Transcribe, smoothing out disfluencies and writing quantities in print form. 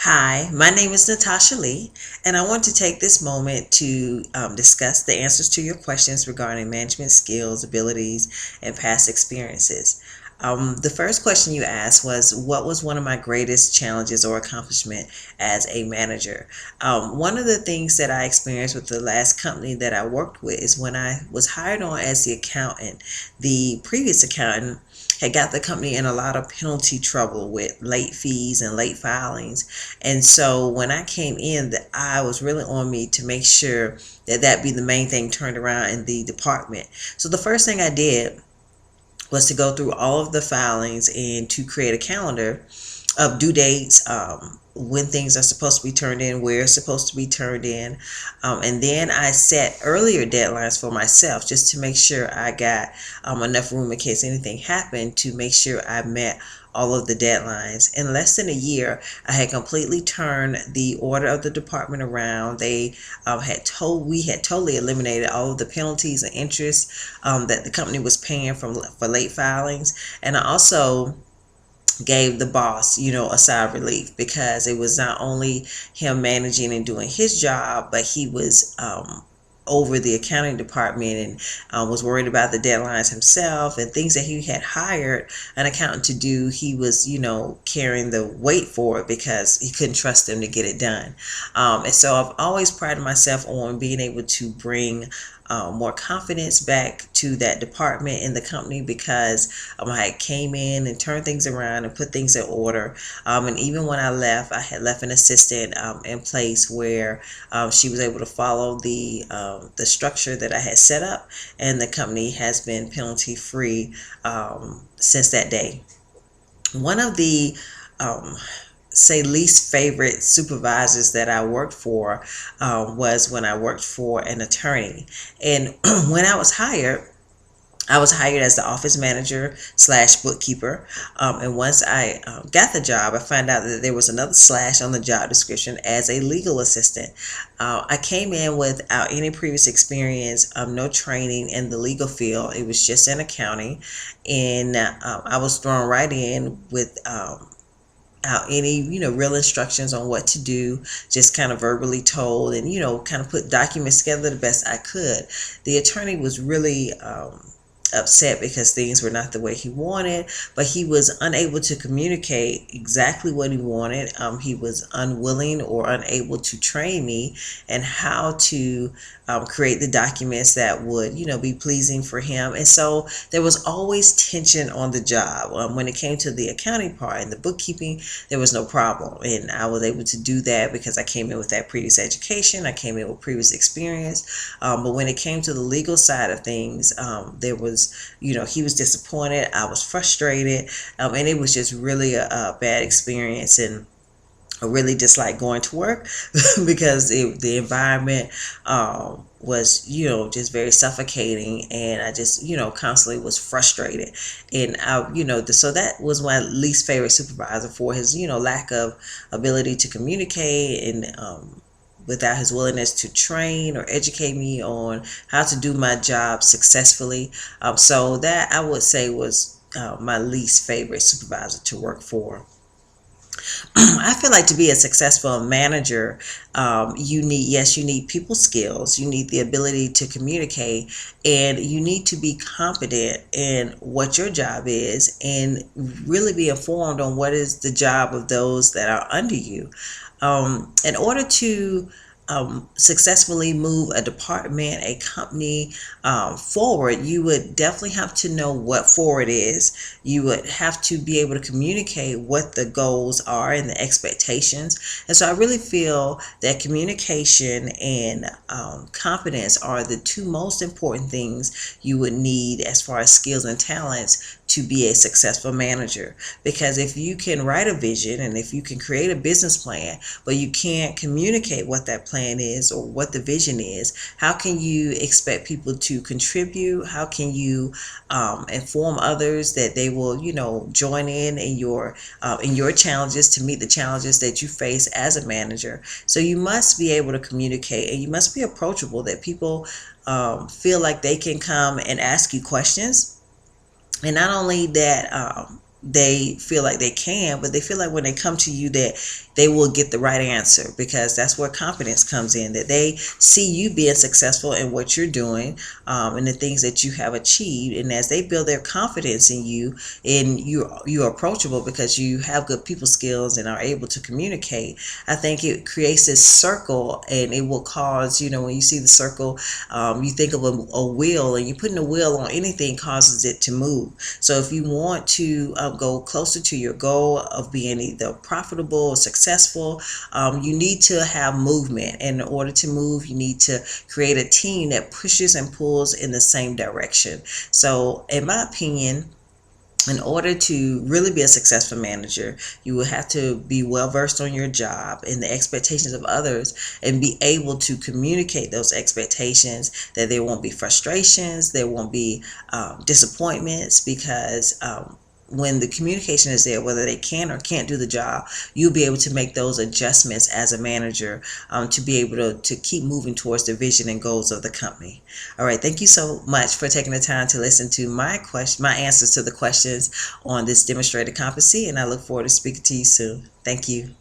Hi, my name is Natasha Lee, and I want to take this moment to discuss the answers to your questions regarding management skills, abilities, and past experiences. The first question you asked was, what was one of my greatest challenges or accomplishment as a manager? One of the things that I experienced with the last company that I worked with is when I was hired on as the accountant. The previous accountant had got the company in a lot of penalty trouble with late fees and late filings. And so when I came in, the eye was really on me to make sure that that be the main thing turned around in the department. So the first thing I did was to go through all of the filings and to create a calendar of due dates, when things are supposed to be turned in, where it's supposed to be turned in. And then I set earlier deadlines for myself just to make sure I got enough room in case anything happened, to make sure I met all of the deadlines. In less than a year, I had completely turned the order of the department around. They we had totally eliminated all of the penalties and interest that the company was paying for late filings. And I also gave the boss, a sigh of relief, because it was not only him managing and doing his job, but he was over the accounting department, and was worried about the deadlines himself and things that he had hired an accountant to do. He was, carrying the weight for it because he couldn't trust them to get it done. And so I've always prided myself on being able to bring more confidence back to that department in the company, because I came in and turned things around and put things in order. And even when I left, I had left an assistant in place where she was able to follow the structure that I had set up, and the company has been penalty free since that day. One of the say least favorite supervisors that I worked for was when I worked for an attorney. And when I was hired as the office manager slash bookkeeper. And once I got the job, I found out that there was another slash on the job description as a legal assistant. I came in without any previous experience, no training in the legal field. It was just in accounting. And I was thrown right in with out any real instructions on what to do, just kind of verbally told, and kind of put documents together the best I could. The attorney was really upset because things were not the way he wanted, but he was unable to communicate exactly what he wanted. He was unwilling or unable to train me and how to create the documents that would be pleasing for him. And so there was always tension on the job. When it came to the accounting part and the bookkeeping, there was no problem, and I was able to do that because I came in with that previous education. I came in with previous experience. But when it came to the legal side of things, there was he was disappointed, I was frustrated, and it was just really a bad experience. And I really dislike going to work because the environment was, just very suffocating, and I just, constantly was frustrated. And so that was my least favorite supervisor, for his, lack of ability to communicate, and without his willingness to train or educate me on how to do my job successfully. So that, I would say, was my least favorite supervisor to work for. I feel like to be a successful manager, you need people skills, you need the ability to communicate, and you need to be competent in what your job is, and really be informed on what is the job of those that are under you. In order to successfully move a department, a company forward, you would definitely have to know what forward is. You would have to be able to communicate what the goals are and the expectations. And so I really feel that communication and competence are the two most important things you would need as far as skills and talents to be a successful manager. Because if you can write a vision and if you can create a business plan, but you can't communicate what that plan is or what the vision is, how can you expect people to contribute? How can you inform others that they will, join in your challenges, to meet the challenges that you face as a manager? So you must be able to communicate, and you must be approachable, that people feel like they can come and ask you questions. And not only that, they feel like they can, but they feel like when they come to you that they will get the right answer, because that's where confidence comes in, that they see you being successful in what you're doing, and the things that you have achieved. And as they build their confidence in you, and you're approachable because you have good people skills and are able to communicate, I think it creates this circle, and it will cause, when you see the circle, you think of a wheel, and you putting a wheel on anything causes it to move. So if you want to go closer to your goal of being either profitable or successful, you need to have movement. And in order to move, you need to create a team that pushes and pulls in the same direction. So in my opinion, in order to really be a successful manager, you will have to be well versed on your job and the expectations of others, and be able to communicate those expectations, that there won't be frustrations, there won't be disappointments, because when the communication is there, whether they can or can't do the job, you'll be able to make those adjustments as a manager, to be able to keep moving towards the vision and goals of the company. All right, thank you so much for taking the time to listen to my answers to the questions on this demonstrated competency, and I look forward to speaking to you soon. Thank you.